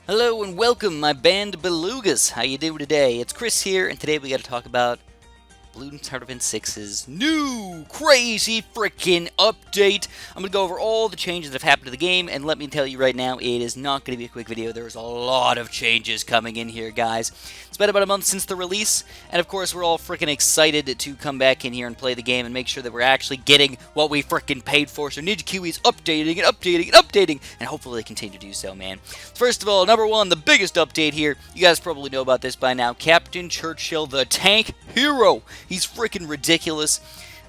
Hello and welcome, my band Belugas. How you doing today? It's Chris here, and today we got to talk about Bloons TD 6's new crazy freaking update. I'm going to go over all the changes that have happened to the game, and let me tell you right now, it is not going to be a quick video. There's a lot of changes coming in here, guys. It's been about a month since the release, and of course we're all freaking excited to come back in here and play the game and make sure that we're actually getting what we freaking paid for. So Ninja Kiwi's updating and updating and updating, and hopefully they continue to do so, man. First of all, number one, the biggest update here. You guys probably know about this by now. Captain Churchill, the tank hero. He's freaking ridiculous.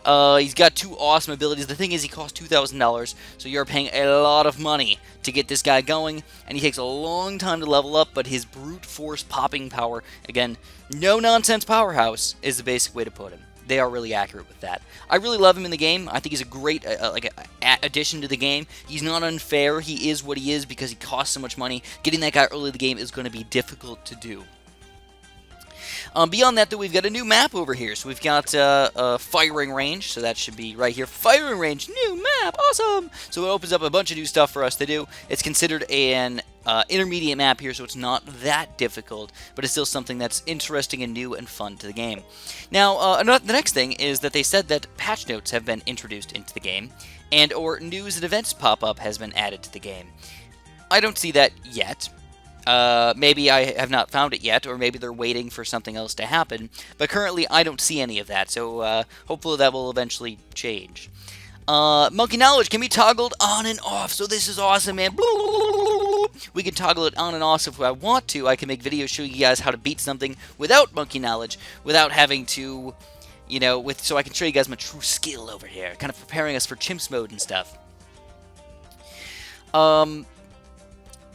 He's got two awesome abilities. The thing is, he costs $2,000, so you're paying a lot of money to get this guy going, and he takes a long time to level up, but his brute force popping power, again, no-nonsense powerhouse, is the basic way to put him. They are really accurate with that. I really love him in the game. I think he's a great addition to the game. He's not unfair. He is what he is because he costs so much money. Getting that guy early in the game is going to be difficult to do. Beyond that, though, we've got a new map over here. So we've got a firing range, so that should be right here. Firing range, new map, awesome! So it opens up a bunch of new stuff for us to do. It's considered an intermediate map here, so it's not that difficult, but it's still something that's interesting and new and fun to the game. Now, the next thing is that they said that patch notes have been introduced into the game, and or news and events pop-up has been added to the game. I don't see that yet. Maybe I have not found it yet, or maybe they're waiting for something else to happen, but currently I don't see any of that, so hopefully that will eventually change. Monkey Knowledge can be toggled on and off, so this is awesome, man. We can toggle it on and off, so if I want to, I can make videos showing you guys how to beat something without Monkey Knowledge, without having to, you know, so I can show you guys my true skill over here, kind of preparing us for Chimps mode and stuff.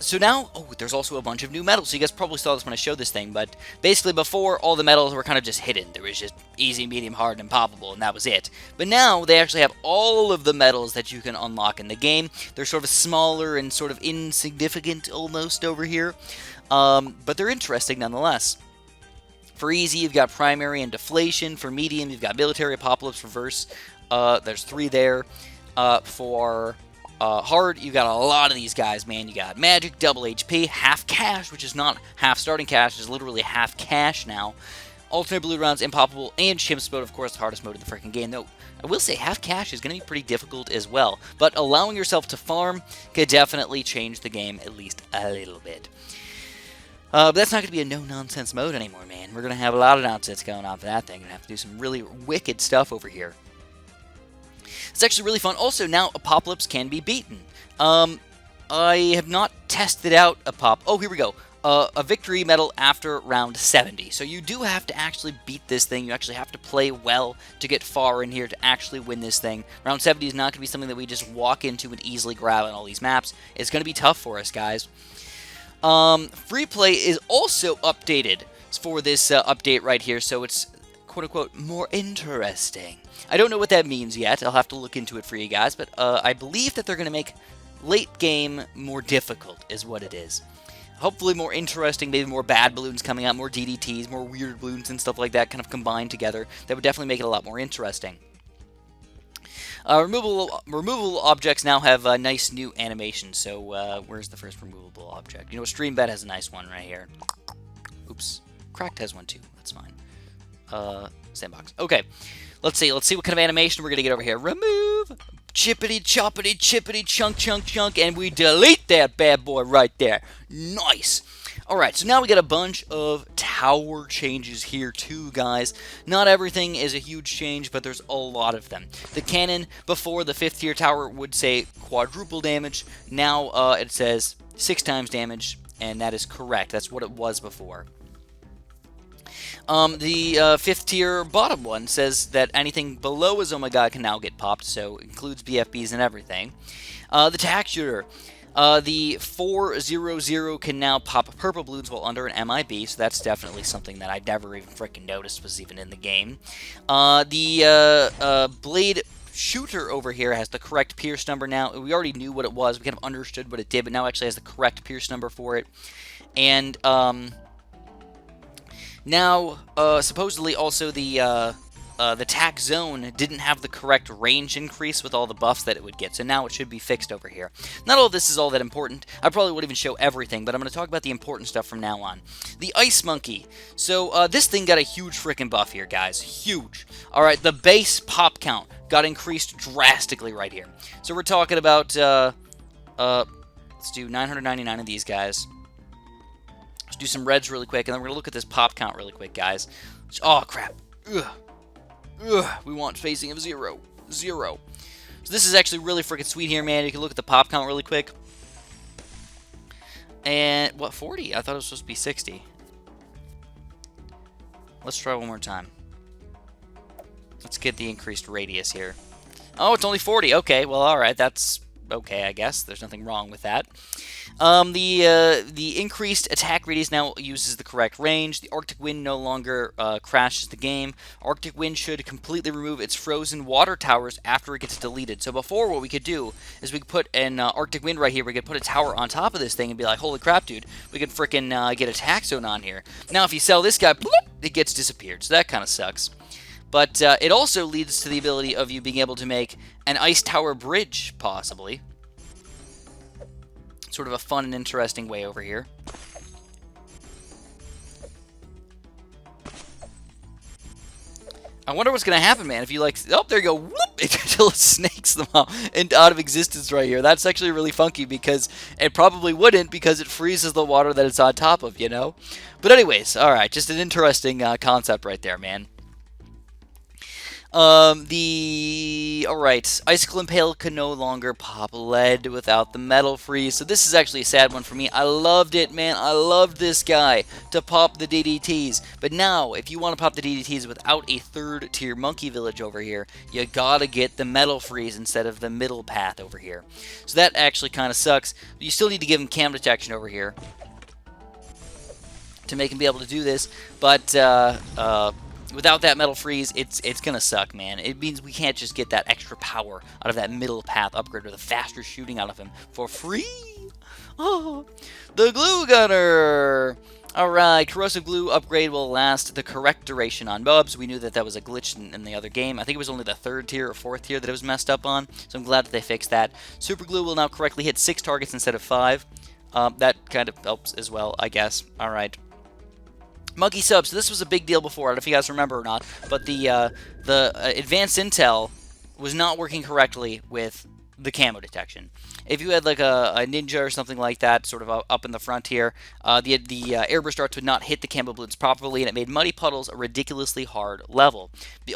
So now, there's also a bunch of new medals. So you guys probably saw this when I showed this thing, but basically before, all the medals were kind of just hidden. There was just easy, medium, hard, and impossible, and that was it. But now, they actually have all of the medals that you can unlock in the game. They're sort of smaller and sort of insignificant, almost, over here. But they're interesting nonetheless. For easy, you've got primary and deflation. For medium, you've got military, apocalypse, reverse. There's 3 there. For hard, you got a lot of these guys, man. You got magic, double HP, half cash, which is not half starting cash, is literally half cash now. Alternate blue rounds, impossible, and Chimps mode, of course, the hardest mode in the freaking game. Though, I will say half cash is going to be pretty difficult as well. But allowing yourself to farm could definitely change the game at least a little bit. But that's not going to be a no-nonsense mode anymore, man. We're going to have a lot of nonsense going on for that thing. We're going to have to do some really wicked stuff over here. It's actually really fun. Also, now Apocalypse can be beaten. I have not tested out Oh, here we go. A victory medal after round 70. So you do have to actually beat this thing. You actually have to play well to get far in here to actually win this thing. Round 70 is not going to be something that we just walk into and easily grab on all these maps. It's going to be tough for us, guys. Free play is also updated for this update right here. So it's quote-unquote more interesting. I don't know what that means yet. I'll have to look into it for you guys, but I believe that they're going to make late game more difficult is what it is. Hopefully more interesting, maybe more bad balloons coming out, more DDTs, more weird balloons and stuff like that kind of combined together. That would definitely make it a lot more interesting. Removable objects now have a nice new animation. So where's the first removable object? You know, Stream Bed has a nice one right here. Oops. Cracked has one too. That's fine. Sandbox. Okay. Let's see what kind of animation we're going to get over here. Remove, chippity, choppity, chippity, chunk, chunk, chunk, and we delete that bad boy right there. Nice. Alright, so now we got a bunch of tower changes here too, guys. Not everything is a huge change, but there's a lot of them. The cannon, before the 5th tier tower would say quadruple damage. Now it says 6 times damage, and that is correct. That's what it was before. The 5th tier bottom one says that anything below a Zoma God can now get popped, so it includes BFBs and everything. The Tack Shooter. The 400 can now pop purple balloons while under an MIB, so that's definitely something that I never even freaking noticed was even in the game. The Blade Shooter over here has the correct Pierce number now. We already knew what it was. We kind of understood what it did, but now actually has the correct Pierce number for it. And now, supposedly also the the attack zone didn't have the correct range increase with all the buffs that it would get. So now it should be fixed over here. Not all of this is all that important. I probably wouldn't even show everything, but I'm going to talk about the important stuff from now on. The Ice Monkey. So this thing got a huge freaking buff here, guys. Huge. All right, the base pop count got increased drastically right here. So we're talking about, let's do 999 of these guys. Let's do some reds really quick, and then we're going to look at this pop count really quick, guys. Oh, crap. Ugh. Ugh. We want spacing of 0. 0. So this is actually really freaking sweet here, man. You can look at the pop count really quick. And, what, 40? I thought it was supposed to be 60. Let's try one more time. Let's get the increased radius here. Oh, it's only 40. Okay, well, alright. That's okay, I guess. There's nothing wrong with that. The increased attack radius now uses the correct range. The Arctic Wind no longer crashes the game. Arctic Wind should completely remove its frozen water towers after it gets deleted. So before, what we could do is we could put an Arctic Wind right here. We could put a tower on top of this thing and be like, holy crap, dude. We could freaking get a attack zone on here. Now, if you sell this guy, bloop, it gets disappeared. So that kind of sucks. But it also leads to the ability of you being able to make an ice tower bridge, possibly. Sort of a fun and interesting way over here. I wonder what's going to happen, man, if you, like, oh, there you go, whoop, until it snakes them out of existence right here. That's actually really funky, because it probably wouldn't, because it freezes the water that it's on top of, you know? But anyways, alright, just an interesting concept right there, man. Alright, Icicle Impale can no longer pop lead without the metal freeze, so this is actually a sad one for me. I loved it, man. I loved this guy to pop the DDTs, but now, if you want to pop the DDTs without a third tier monkey village over here, you gotta get the metal freeze instead of the middle path over here. So that actually kind of sucks. You still need to give him cam detection over here to make him be able to do this, but, without that metal freeze, it's gonna suck, man. It means we can't just get that extra power out of that middle path upgrade or the faster shooting out of him for free. Oh, the glue gunner. Alright, corrosive glue upgrade will last the correct duration on mobs. We knew that that was a glitch in the other game. I think it was only the 3rd tier or 4th tier that it was messed up on, so I'm glad that they fixed that. Super glue will now correctly hit 6 targets instead of 5. That kind of helps as well, I guess. Alright. Monkey subs. So this was a big deal before. I don't know if you guys remember or not, but the advanced intel was not working correctly with the camo detection. If you had like a ninja or something like that, sort of up in the front here, the airburst darts would not hit the camo balloons properly, and it made muddy puddles a ridiculously hard level.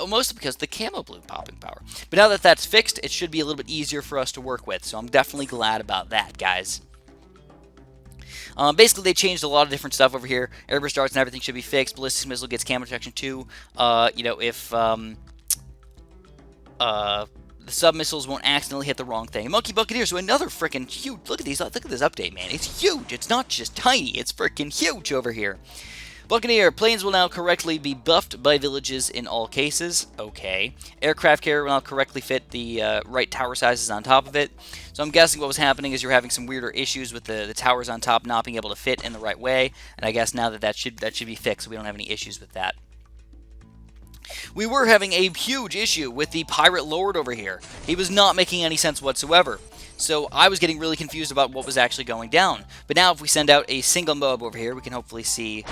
Mostly because of the camo balloon popping power. But now that that's fixed, it should be a little bit easier for us to work with. So I'm definitely glad about that, guys. Basically, they changed a lot of different stuff over here. Airburst darts and everything should be fixed. Ballistic missile gets camo protection too. You know, if the sub-missiles won't accidentally hit the wrong thing. Monkey Buccaneer, so another freaking huge... Look at these. Look at this update, man. It's huge. It's not just tiny. It's freaking huge over here. Buccaneer, planes will now correctly be buffed by villages in all cases. Okay. Aircraft carrier will now correctly fit the right tower sizes on top of it. So I'm guessing what was happening is you're having some weirder issues with the towers on top not being able to fit in the right way. And I guess now that should be fixed, so we don't have any issues with that. We were having a huge issue with the Pirate Lord over here. He was not making any sense whatsoever. So I was getting really confused about what was actually going down. But now if we send out a single mob over here, we can hopefully see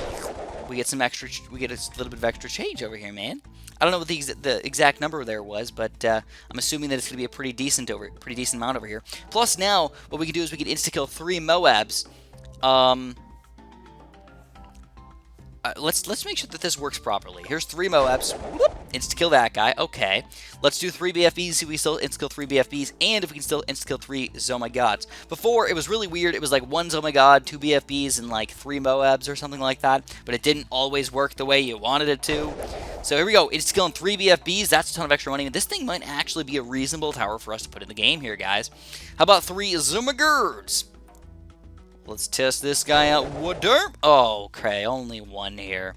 we get some extra, we get a little bit of extra change over here, man. I don't know what the exact number there was, but I'm assuming that it's going to be a pretty decent amount over here. Plus now, what we can do is we can insta-kill 3 Moabs. Let's make sure that this works properly. Here's 3 Moabs. Whoop, insta-kill that guy. Okay. Let's do 3 BFBs, see if we still insta-kill 3 BFBs, and if we can still insta-kill 3 Zomagods. Before, it was really weird. It was like 1 Zomagod, 2 BFBs, and like 3 Moabs or something like that, but it didn't always work the way you wanted it to. So here we go. Insta-killing 3 BFBs. That's a ton of extra money, and this thing might actually be a reasonable tower for us to put in the game here, guys. How about 3 Zomagods? Let's test this guy out. What derp? Oh, okay, only 1 here.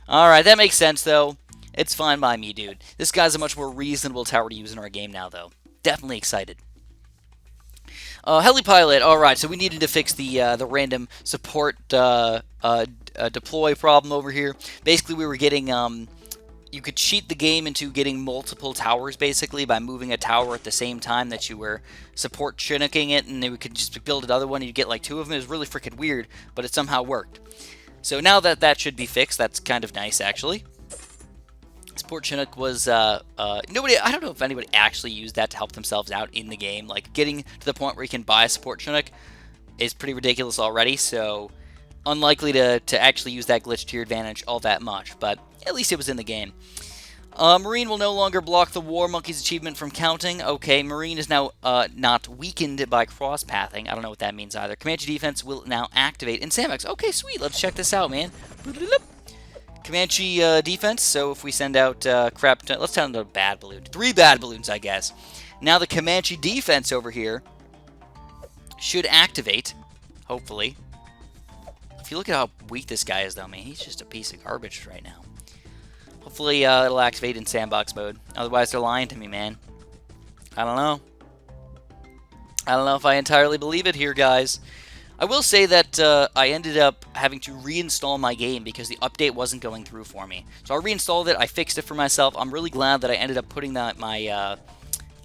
Alright, that makes sense, though. It's fine by me, dude. This guy's a much more reasonable tower to use in our game now, though. Definitely excited. Helipilot. Alright, so we needed to fix the random support deploy problem over here. Basically, we were getting you could cheat the game into getting multiple towers, basically, by moving a tower at the same time that you were support Chinooking it, and then we could just build another one, and you'd get like 2 of them. It was really freaking weird, but it somehow worked. So now that that should be fixed, that's kind of nice, actually. Support Chinook was, nobody, I don't know if anybody actually used that to help themselves out in the game. Like, getting to the point where you can buy a Support Chinook is pretty ridiculous already, so unlikely to actually use that glitch to your advantage all that much, but at least it was in the game. Marine will no longer block the War Monkey's achievement from counting. Okay, Marine is now not weakened by cross-pathing. I don't know what that means either. Comanche defense will now activate in Sandbox. Okay, sweet. Let's check this out, man. Comanche defense. So if we send out crap, let's send out a bad balloon. 3 bad balloons, I guess. Now the Comanche defense over here should activate, hopefully. If you look at how weak this guy is, though, man, he's just a piece of garbage right now. Hopefully it'll activate in sandbox mode. Otherwise, they're lying to me, man. I don't know. I don't know if I entirely believe it here, guys. I will say that I ended up having to reinstall my game because the update wasn't going through for me. So I reinstalled it. I fixed it for myself. I'm really glad that I ended up putting that my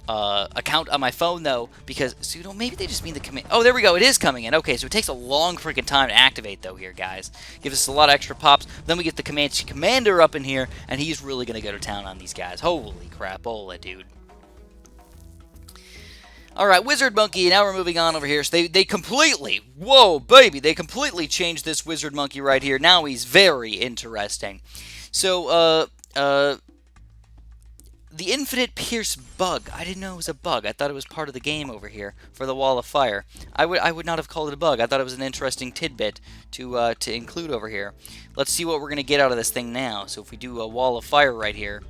account on my phone, though, because, so, you know, maybe they just mean the command. Oh, there we go. It is coming in. Okay, so it takes a long freaking time to activate, though, here, guys. Gives us a lot of extra pops. Then we get the Comanche Commander up in here, and he's really going to go to town on these guys. Holy crapola, dude. All right, Wizard Monkey. Now we're moving on over here. So they completely, whoa, baby, they completely changed this Wizard Monkey right here. Now he's very interesting. So, the Infinite Pierce bug. I didn't know it was a bug. I thought it was part of the game over here for the Wall of Fire. I would not have called it a bug. I thought it was an interesting tidbit to include over here. Let's see what we're going to get out of this thing now. So if we do a Wall of Fire right here.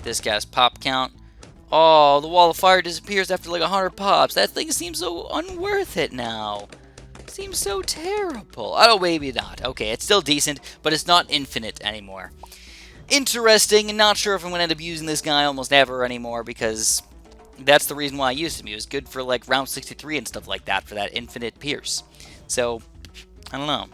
This guy's pop count. Oh, the Wall of Fire disappears after like 100 pops. That thing seems so unworth it now. Seems so terrible. Oh, maybe not. Okay, it's still decent, but it's not infinite anymore. Interesting, and not sure if I'm going to end up using this guy almost ever anymore, because that's the reason why I used him. He was good for, like, round 63 and stuff like that for that infinite pierce. So, I don't know.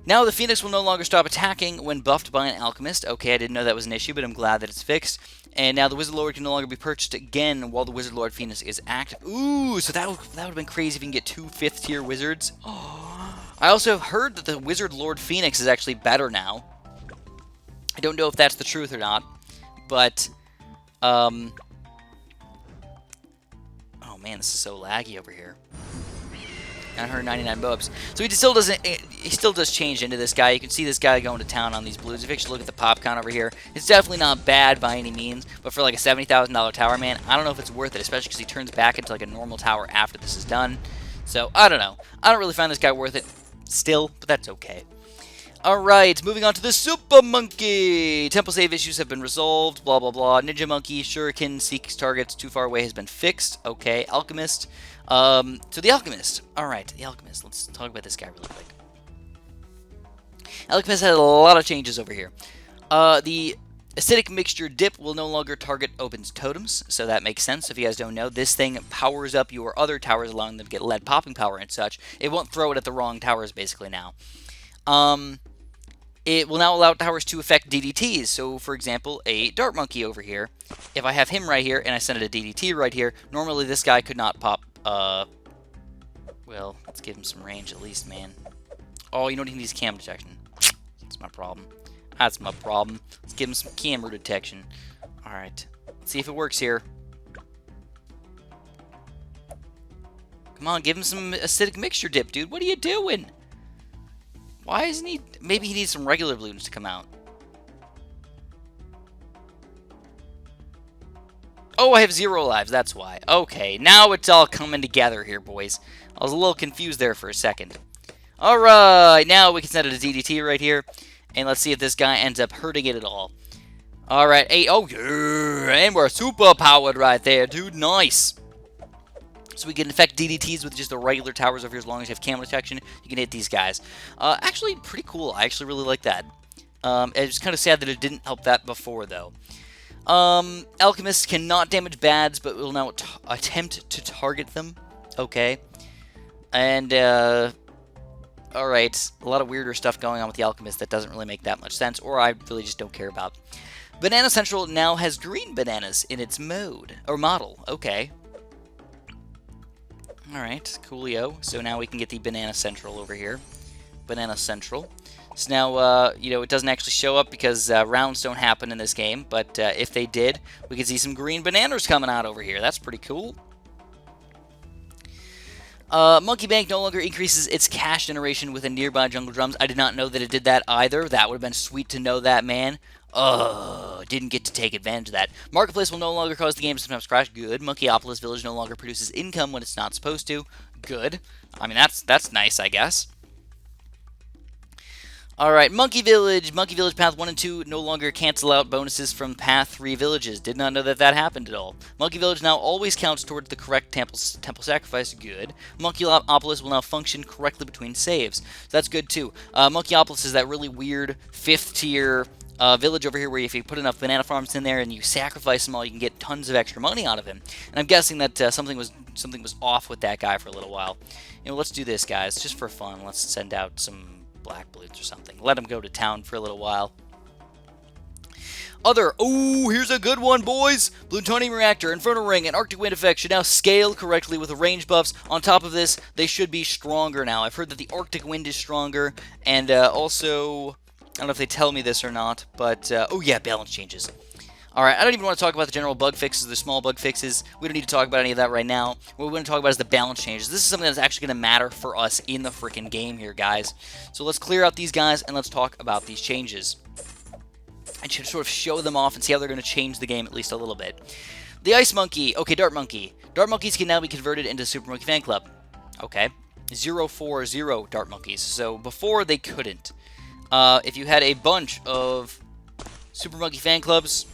Now the Phoenix will no longer stop attacking when buffed by an Alchemist. Okay, I didn't know that was an issue, but I'm glad that it's fixed. And now the Wizard Lord can no longer be purchased again while the Wizard Lord Phoenix is active. Ooh, so that would have been crazy if you can get 2 5th-tier wizards. Oh. I also have heard that the Wizard Lord Phoenix is actually better now. I don't know if that's the truth or not, but, oh man, this is so laggy over here. 999 Moabs. So he still does change into this guy. You can see this guy going to town on these blues. If you actually look at the pop count over here, it's definitely not bad by any means, but for like a $70,000 tower, man, I don't know if it's worth it, especially because he turns back into like a normal tower after this is done. So, I don't know. I don't really find this guy worth it still, but that's okay. Alright, moving on to the Super Monkey. Temple save issues have been resolved, blah, blah, blah. Ninja Monkey, Shuriken, seeks targets too far away has been fixed. Okay, Alchemist. So the Alchemist. Alright, the Alchemist. Let's talk about this guy really quick. Alchemist had a lot of changes over here. The Acidic Mixture Dip will no longer target Open's totems, so that makes sense. If you guys don't know, this thing powers up your other towers, allowing them to get lead popping power and such. It won't throw it at the wrong towers, basically, now. It will now allow towers to affect DDTs. So, for example, a Dart Monkey over here. If I have him right here and I send it a DDT right here, normally this guy could not pop. Well, let's give him some range at least, man. Oh, you know what? He needs cam detection. That's my problem. That's my problem. Let's give him some camera detection. Alright. Let's see if it works here. Come on, give him some Acidic Mixture Dip, dude. What are you doing? Why isn't he... Maybe he needs some regular balloons to come out. Oh, I have 0 lives. That's why. Okay, now it's all coming together here, boys. I was a little confused there for a second. Alright, now we can set it a DDT right here. And let's see if this guy ends up hurting it at all. Alright, oh, yeah, and we're super powered right there, dude. Nice. So we can affect DDTs with just the regular towers over here as long as you have camo detection. You can hit these guys. Actually, pretty cool. I actually really like that. It's kind of sad that it didn't help that before, though. Alchemists cannot damage bads, but will now attempt to target them. Okay. And, Alright, a lot of weirder stuff going on with the Alchemist that doesn't really make that much sense, or I really just don't care about. Banana Central now has green bananas in its mode, or model. Okay. Alright, coolio. So now we can get the Banana Central over here. Banana Central. So now, you know, it doesn't actually show up because rounds don't happen in this game, but if they did, we could see some green bananas coming out over here. That's pretty cool. Monkey Bank no longer increases its cash generation with a nearby jungle drums. I did not know that it did that either. That would have been sweet to know that, man. Didn't get to take advantage of that. Marketplace will no longer cause the game to sometimes crash. Good. Monkeyopolis Village no longer produces income when it's not supposed to. Good. I mean, that's nice, I guess. Alright, Monkey Village Path 1 and 2 no longer cancel out bonuses from Path 3 villages. Did not know that that happened at all. Monkey Village now always counts towards the correct temple sacrifice. Good. Monkeyopolis will now function correctly between saves. So that's good too. Monkeyopolis is that really weird 5th tier village over here where if you put enough banana farms in there and you sacrifice them all, you can get tons of extra money out of him. And I'm guessing that something was off with that guy for a little while. You know, let's do this, guys, just for fun. Let's send out some black Bloons or something. Let him go to town for a little while. Oh, here's a good one, boys! Plutonium Reactor, Inferno Ring, and Arctic Wind Effect should now scale correctly with the range buffs. On top of this, they should be stronger now. I've heard that the Arctic Wind is stronger, and also, I don't know if they tell me this or not, but, oh yeah, balance changes. Alright, I don't even want to talk about the general bug fixes, the small bug fixes. We don't need to talk about any of that right now. What we want to talk about is the balance changes. This is something that's actually going to matter for us in the freaking game here, guys. So let's clear out these guys and let's talk about these changes. And sort of show them off and see how they're going to change the game at least a little bit. The Ice Monkey. Okay, Dart Monkey. Dart Monkeys can now be converted into Super Monkey Fan Club. Okay. 040 Dart Monkeys. So before they couldn't. If you had a bunch of Super Monkey Fan Clubs,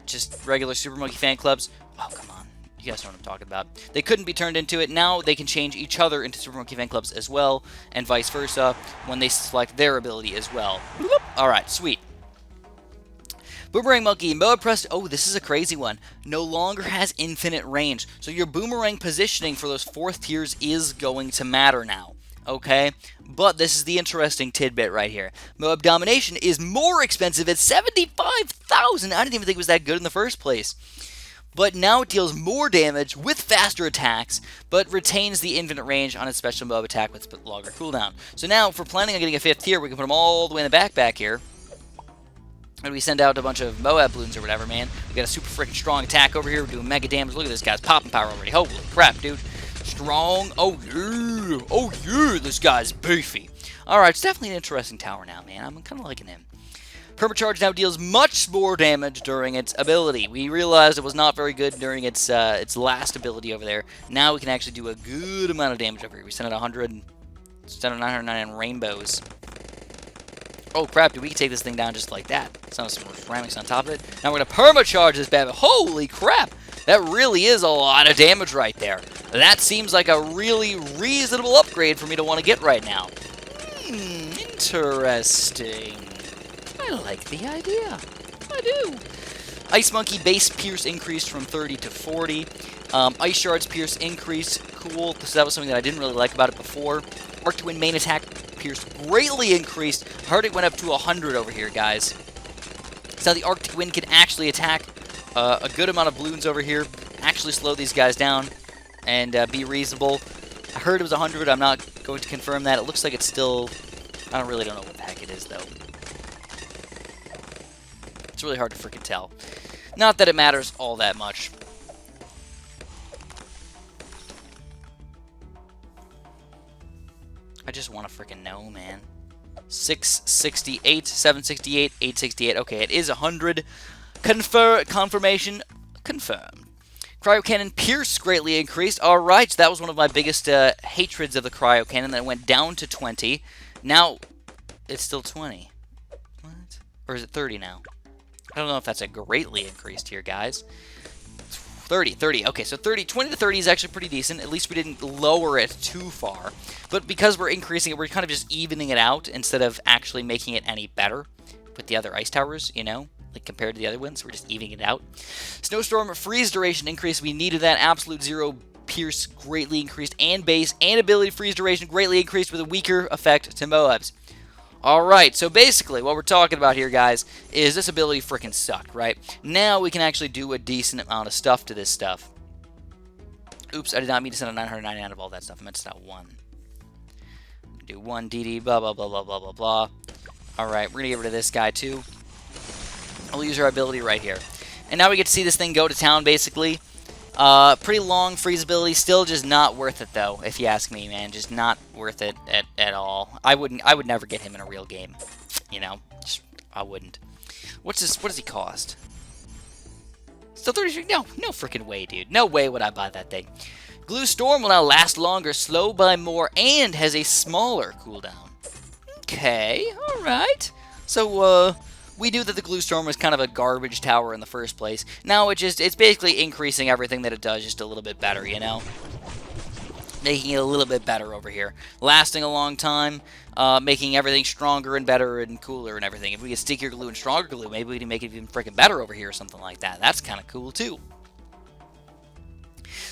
just regular Super Monkey Fan Clubs. Oh, come on. You guys know what I'm talking about. They couldn't be turned into it. Now they can change each other into Super Monkey Fan Clubs as well, and vice versa when they select their ability as well. Alright, sweet. Boomerang Monkey, Moab Pressed. Oh, this is a crazy one. No longer has infinite range. So your boomerang positioning for those 4th tiers is going to matter now. Okay, but this is the interesting tidbit right here. Moab Domination is more expensive at 75,000. I didn't even think it was that good in the first place. But now it deals more damage with faster attacks, but retains the infinite range on its special Moab attack with longer cooldown. So now, if we're planning on getting a 5th tier, we can put them all the way in the back here. And we send out a bunch of Moab Bloons or whatever, man. We got a super freaking strong attack over here. We're doing mega damage. Look at this guy's popping power already. Holy crap, dude. Strong. Oh yeah, this guy's beefy. Alright, it's definitely an interesting tower now, man. I'm kind of liking him. Permacharge now deals much more damage during its ability. We realized it was not very good during its last ability over there. Now we can actually do a good amount of damage over here. We sent out 100, sent out 999 rainbows. Oh crap, dude, we can take this thing down just like that. Some ceramics on top of it. Now we're going to permacharge this bad boy. Holy crap! That really is a lot of damage right there. That seems like a really reasonable upgrade for me to want to get right now. Interesting. I like the idea. I do. Ice Monkey base Pierce increased from 30 to 40. Ice Shards Pierce increased. Cool. So that was something that I didn't really like about it before. Arctic Wind main attack Pierce greatly increased. Heard it went up to 100 over here, guys. So now the Arctic Wind can actually attack a good amount of Bloons over here. Actually slow these guys down and be reasonable. I heard it was 100. I'm not going to confirm that. It looks like it's still... I really don't know what the heck it is, though. It's really hard to freaking tell. Not that it matters all that much. I just want to freaking know, man. 668, 768, 868. Okay, it is 100. Confirmation confirmed. Cryo Cannon Pierce greatly increased. Alright, that was one of my biggest hatreds of the Cryo Cannon. That went down to 20. Now, it's still 20. What? Or is it 30 now? I don't know if that's a greatly increased here, guys. 30. Okay, so 20 to 30 is actually pretty decent. At least we didn't lower it too far. But because we're increasing it, we're kind of just evening it out instead of actually making it any better with the other ice towers, you know? Like compared to the other ones, we're just evening it out. Snowstorm freeze duration increase. We needed that. Absolute zero Pierce greatly increased, and base, and ability freeze duration greatly increased with a weaker effect to Moabs. Alright, so basically what we're talking about here, guys, is this ability freaking sucked, right? Now we can actually do a decent amount of stuff to this stuff. Oops, I did not mean to send a 999 out of all that stuff. I meant to send out 1. Do 1 DD, blah, blah, blah, blah, blah, blah, blah. Alright, we're going to get rid of this guy, too. We'll use our ability right here. And now we get to see this thing go to town, basically. Pretty long freeze ability, still just not worth it, though, if you ask me, man. Just not worth it at all. I would never get him in a real game. You know, I wouldn't. What does he cost? Still 33? No freaking way, dude. No way would I buy that thing. Glue Storm will now last longer, slow by more, and has a smaller cooldown. Okay, alright. So, we knew that the Glue Storm was kind of a garbage tower in the first place. Now it's basically increasing everything that it does just a little bit better, you know? Making it a little bit better over here. Lasting a long time, making everything stronger and better and cooler and everything. If we get stickier glue and stronger glue, maybe we can make it even freaking better over here or something like that. That's kind of cool, too.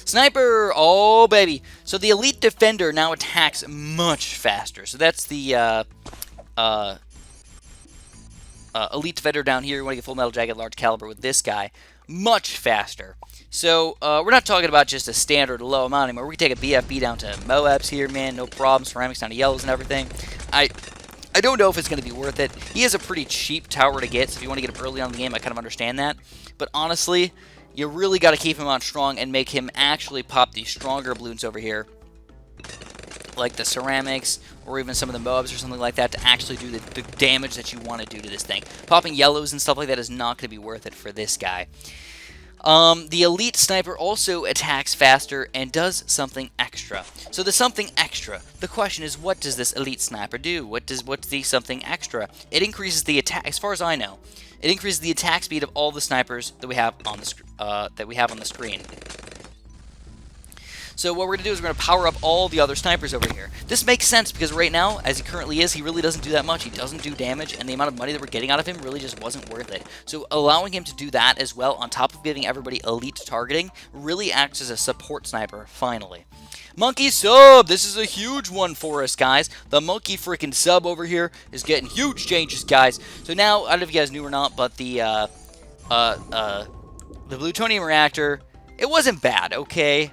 Sniper! Oh, baby. So the Elite Defender now attacks much faster. So that's the, Elite Defender down here. You want to get Full Metal Jacket, Large Caliber with this guy. Much faster. So, we're not talking about just a standard low amount anymore. We can take a BFB down to Moabs here, man. No problem. Ceramics down to yellows and everything. I don't know if it's going to be worth it. He is a pretty cheap tower to get, so if you want to get him early on in the game, I kind of understand that. But honestly, you really got to keep him on strong and make him actually pop these stronger balloons over here, like the ceramics or even some of the Moabs or something like that, to actually do the damage that you want to do to this thing. Popping yellows and stuff like that is not going to be worth it for this guy. The Elite Sniper also attacks faster and does something extra. So the something extra, the question is, what does this Elite Sniper do? What's the something extra? It increases the attack, as far as I know, it increases the attack speed of all the snipers that we have on the screen. So what we're going to do is we're going to power up all the other snipers over here. This makes sense because right now, as he currently is, he really doesn't do that much. He doesn't do damage, and the amount of money that we're getting out of him really just wasn't worth it. So allowing him to do that as well, on top of giving everybody elite targeting, really acts as a support sniper, finally. Monkey sub! This is a huge one for us, guys. The monkey freaking sub over here is getting huge changes, guys. So now, I don't know if you guys knew or not, but the plutonium reactor, it wasn't bad, okay?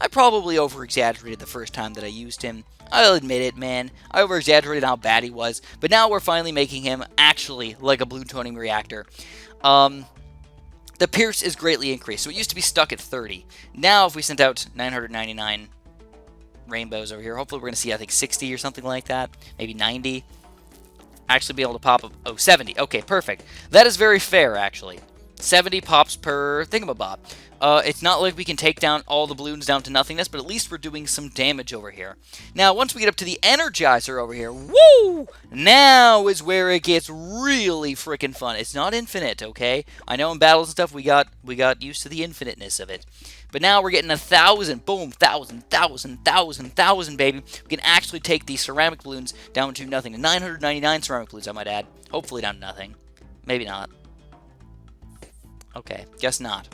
I probably over-exaggerated the first time that I used him. I'll admit it, man. I over-exaggerated how bad he was. But now we're finally making him actually like a plutonium reactor. The Pierce is greatly increased. So it used to be stuck at 30. Now if we sent out 999 rainbows over here, hopefully we're going to see, I think, 60 or something like that. Maybe 90. Actually be able to pop up... Oh, 70. Okay, perfect. That is very fair, actually. 70 pops per thingamabob. It's not like we can take down all the balloons down to nothingness, but at least we're doing some damage over here. Now, once we get up to the Energizer over here, woo! Now is where it gets really freaking fun. It's not infinite, okay? I know in battles and stuff we got used to the infiniteness of it. But now we're getting 1,000, boom, 1,000, 1,000, 1,000, 1,000, baby. We can actually take these ceramic balloons down to nothing. 999 ceramic balloons, I might add. Hopefully down to nothing. Maybe not. Okay, guess not.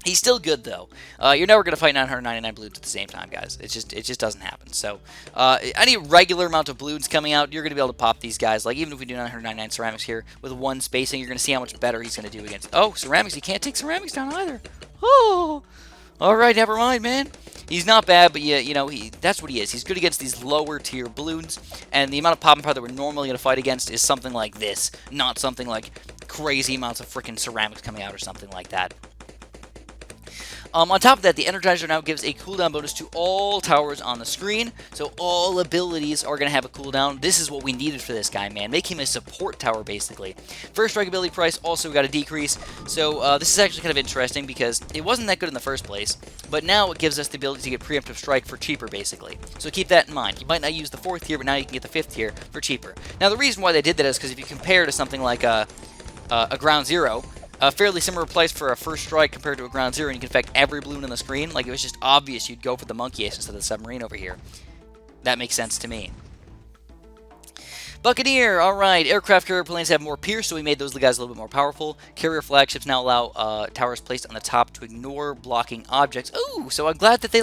He's still good, though. You're never going to fight 999 balloons at the same time, guys. It just doesn't happen. So, any regular amount of balloons coming out, you're going to be able to pop these guys. Like, even if we do 999 ceramics here with one spacing, you're going to see how much better he's going to do against... Oh, ceramics. You can't take ceramics down either. Oh! Alright, never mind, man. He's not bad, but yeah, you know, that's what he is. He's good against these lower tier balloons, and the amount of popping power that we're normally going to fight against is something like this, not something like crazy amounts of freaking ceramics coming out or something like that. On top of that, the Energizer now gives a cooldown bonus to all towers on the screen, so all abilities are going to have a cooldown. This is what we needed for this guy, man. Make him a support tower, basically. First strike ability price also got a decrease, so this is actually kind of interesting because it wasn't that good in the first place, but now it gives us the ability to get preemptive strike for cheaper, basically. So keep that in mind. You might not use the 4th tier, but now you can get the 5th tier for cheaper. Now, the reason why they did that is because if you compare to something like a Ground Zero, a fairly similar price for a first strike compared to a Ground Zero, and you can affect every balloon on the screen. Like, it was just obvious you'd go for the Monkey Ace instead of the submarine over here. That makes sense to me. Buccaneer, alright. Aircraft carrier planes have more pierce, so we made those guys a little bit more powerful. Carrier flagships now allow towers placed on the top to ignore blocking objects. Ooh, so I'm glad that they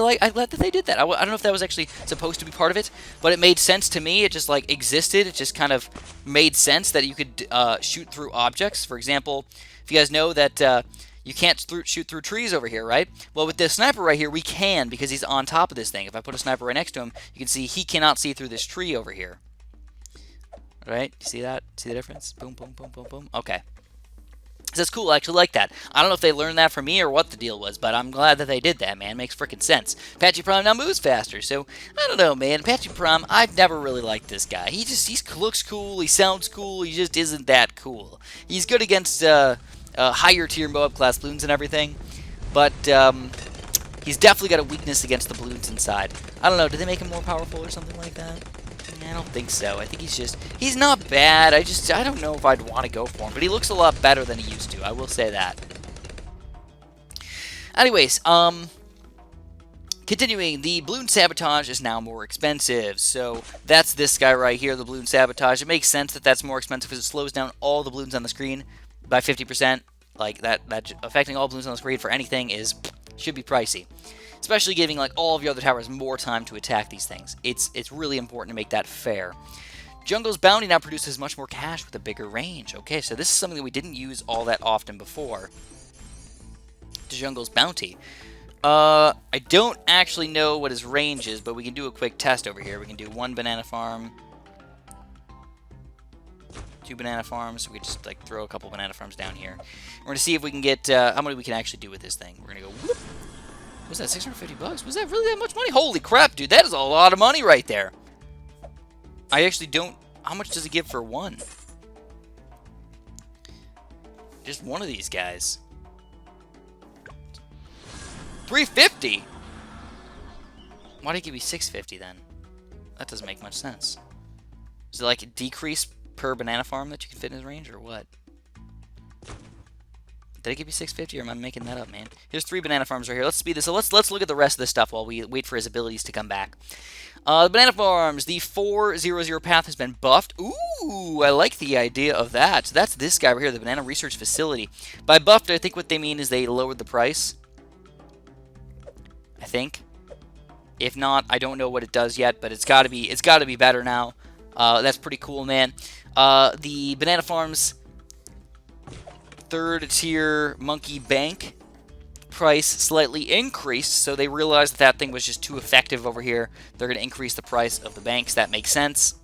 did that. I don't know if that was actually supposed to be part of it, but it made sense to me. It just like existed. It just kind of made sense that you could shoot through objects. For example, if you guys know that you can't shoot through trees over here, right? Well, with this sniper right here, we can because he's on top of this thing. If I put a sniper right next to him, you can see he cannot see through this tree over here. Right? You see that? See the difference? Boom, boom, boom, boom, boom. Okay. So that's cool. I actually like that. I don't know if they learned that from me or what the deal was, but I'm glad that they did that, man. Makes freaking sense. Apache Prime now moves faster, so I don't know, man. Apache Prime, I've never really liked this guy. He looks cool. He sounds cool. He just isn't that cool. He's good against higher tier Moab class Bloons and everything, but he's definitely got a weakness against the Bloons inside. I don't know. Did they make him more powerful or something like that? I don't think so. I think he's not bad. I don't know if I'd want to go for him, but he looks a lot better than he used to. I will say that. Anyways, continuing, the Bloon Sabotage is now more expensive. So that's this guy right here, the Bloon Sabotage. It makes sense that that's more expensive because it slows down all the balloons on the screen by 50%. Like that affecting all balloons on the screen for anything should be pricey. Especially giving like all of your other towers more time to attack these things. It's really important to make that fair. Jungle's Bounty now produces much more cash with a bigger range. Okay, so this is something that we didn't use all that often before. Jungle's Bounty. I don't actually know what his range is, but we can do a quick test over here. We can do 1 banana farm, 2 banana farms. We just like throw a couple banana farms down here. We're gonna see if we can get how many we can actually do with this thing. We're gonna go. Whoop. Was that 650 bucks? Was that really that much money? Holy crap, dude! That is a lot of money right there. I actually don't. How much does it give for one? Just one of these guys. 350. Why did it give me 650 then? That doesn't make much sense. Is it like a decrease per banana farm that you can fit in his range, or what? Did it give you 650, or am I making that up, man? Here's 3 banana farms right here. Let's speed this. So let's look at the rest of this stuff while we wait for his abilities to come back. The banana farms. The 400 path has been buffed. Ooh, I like the idea of that. So that's this guy right here, the Banana Research Facility. By buffed, I think what they mean is they lowered the price. I think. If not, I don't know what it does yet, but it's got to be better now. That's pretty cool, man. The banana farms. 3rd tier Monkey Bank price slightly increased, so they realized that thing was just too effective over here. They're going to increase the price of the banks. That makes sense.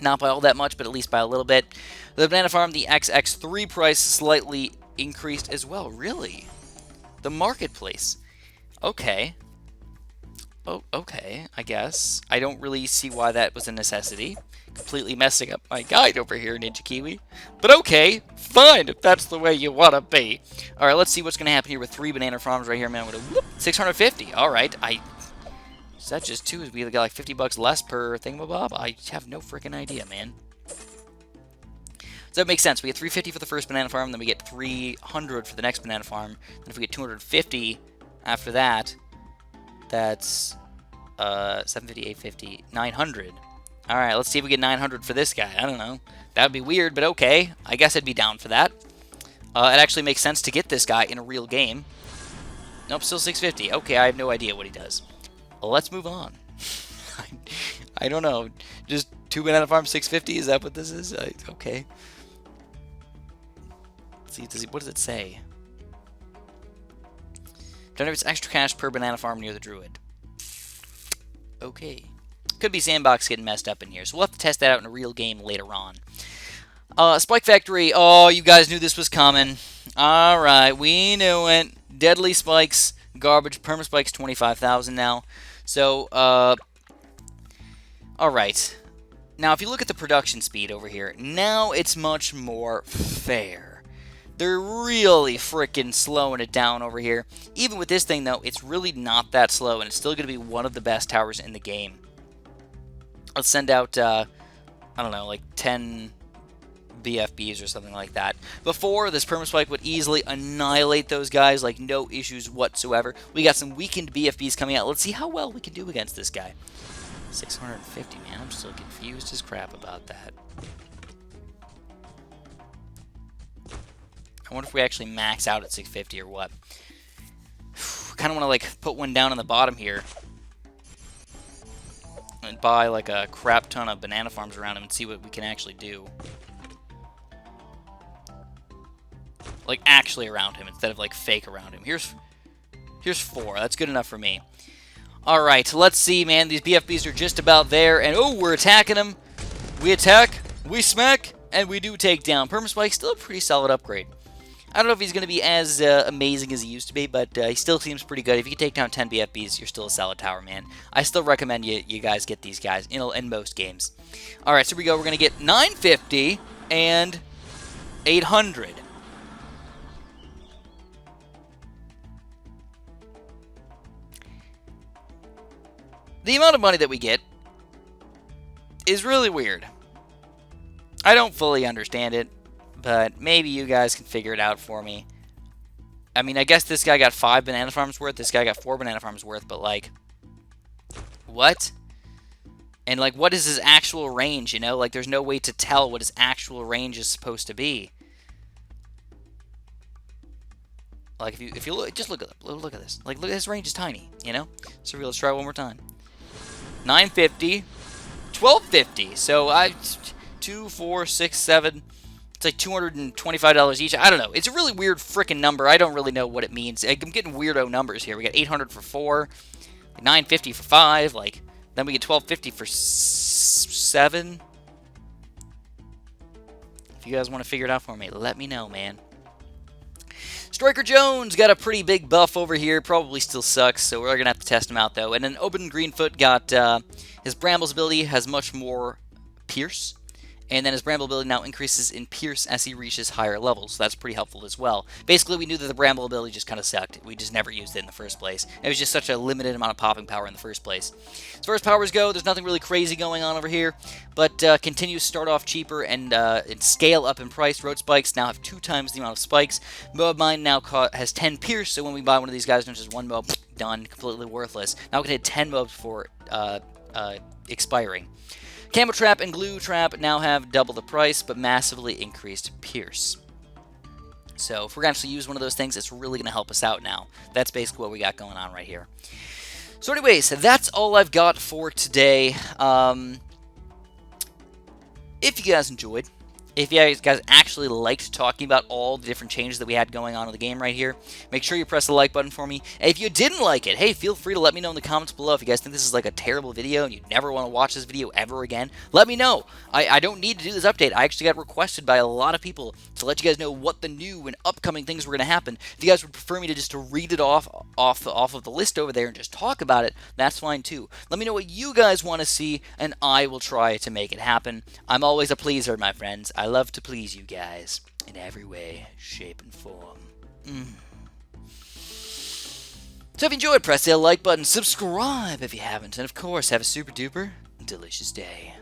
Not by all that much, but at least by a little bit. The banana farm, the XX3 price slightly increased as well. Really? The marketplace. Okay. Oh, okay, I guess. I don't really see why that was a necessity. Completely messing up my guide over here, Ninja Kiwi. But okay, fine, if that's the way you want to be. Alright, let's see what's going to happen here with 3 banana farms right here, man. 650, alright. Is that just 2? We got like 50 bucks less per thingamabob? I have no freaking idea, man. So that makes sense. We get 350 for the first banana farm, then we get 300 for the next banana farm. Then if we get 250 after that, that's 750, 850, 900. Alright, let's see if we get 900 for this guy. I don't know. That would be weird, but okay. I guess I'd be down for that. It actually makes sense to get this guy in a real game. Nope, still 650. Okay, I have no idea what he does. Well, let's move on. I don't know. Just 2 banana farms, 650? Is that what this is? Okay. Let's see, what does it say? Generates extra cash per banana farm near the druid. Okay. Could be sandbox getting messed up in here, so we'll have to test that out in a real game later on. Spike Factory. Oh, you guys knew this was coming. Alright, we knew it. Deadly Spikes, garbage. Perma Spikes, 25,000 now. So, alright. Now, if you look at the production speed over here, now it's much more fair. They're really freaking slowing it down over here. Even with this thing, though, it's really not that slow, and it's still going to be one of the best towers in the game. Let's send out, I don't know, like 10 BFBs or something like that. Before, this Permaspike would easily annihilate those guys, like no issues whatsoever. We got some weakened BFBs coming out. Let's see how well we can do against this guy. 650, man. I'm still confused as crap about that. I wonder if we actually max out at 650 or what. Kind of want to like put one down on the bottom here and buy like a crap ton of banana farms around him and see what we can actually do. Like actually around him instead of like fake around him. Here's 4. That's good enough for me. All right, let's see, man. These BFBs are just about there, and oh, we're attacking them. We attack, we smack, and we do take down. Permaspike, still a pretty solid upgrade. I don't know if he's going to be as amazing as he used to be, but he still seems pretty good. If you can take down 10 BFBs, you're still a solid tower, man. I still recommend you guys get these guys in most games. All right, so here we go. We're going to get 950 and 800. The amount of money that we get is really weird. I don't fully understand it, but maybe you guys can figure it out for me. I mean, I guess this guy got 5 banana farms worth, this guy got 4 banana farms worth, but like, what? And like, what is his actual range, you know? Like, there's no way to tell what his actual range is supposed to be. Like, if you look, just look at this. Like, look, his range is tiny, you know? So let's try one more time. 950, 1250. So 2, 4, 6, 7. It's like $225 each. I don't know. It's a really weird freaking number. I don't really know what it means. I'm getting weirdo numbers here. We got 800 for 4, 950 for 5. Like then we get 1250 for 7. If you guys want to figure it out for me, let me know, man. Striker Jones got a pretty big buff over here. Probably still sucks, so we're going to have to test him out, though. And then Open Greenfoot got his Bramble's ability has much more Pierce. And then his Bramble ability now increases in Pierce as he reaches higher levels. So that's pretty helpful as well. Basically, we knew that the Bramble ability just kind of sucked. We just never used it in the first place. It was just such a limited amount of popping power in the first place. As far as powers go, there's nothing really crazy going on over here. But continues to start off cheaper and scale up in price. Road Spikes now have 2 times the amount of spikes. Moab Mine now has 10 Pierce. So when we buy one of these guys, there's just 1 Moab, done, completely worthless. Now we can hit 10 Moabs before expiring. Camo Trap and Glue Trap now have double the price, but massively increased Pierce. So if we're going to actually use one of those things, it's really going to help us out now. That's basically what we got going on right here. So anyways, that's all I've got for today. If you guys enjoyed, if you guys actually liked talking about all the different changes that we had going on in the game right here, make sure you press the like button for me. And if you didn't like it, hey, feel free to let me know in the comments below. If you guys think this is like a terrible video and you never want to watch this video ever again, let me know. I don't need to do this update. I actually got requested by a lot of people to let you guys know what the new and upcoming things were going to happen. If you guys would prefer me to just read it off of the list over there and just talk about it, that's fine too. Let me know what you guys want to see, and I will try to make it happen. I'm always a pleaser, my friends. I love to please you guys in every way, shape, and form. So if you enjoyed, press the like button, subscribe if you haven't, and of course, have a super duper delicious day.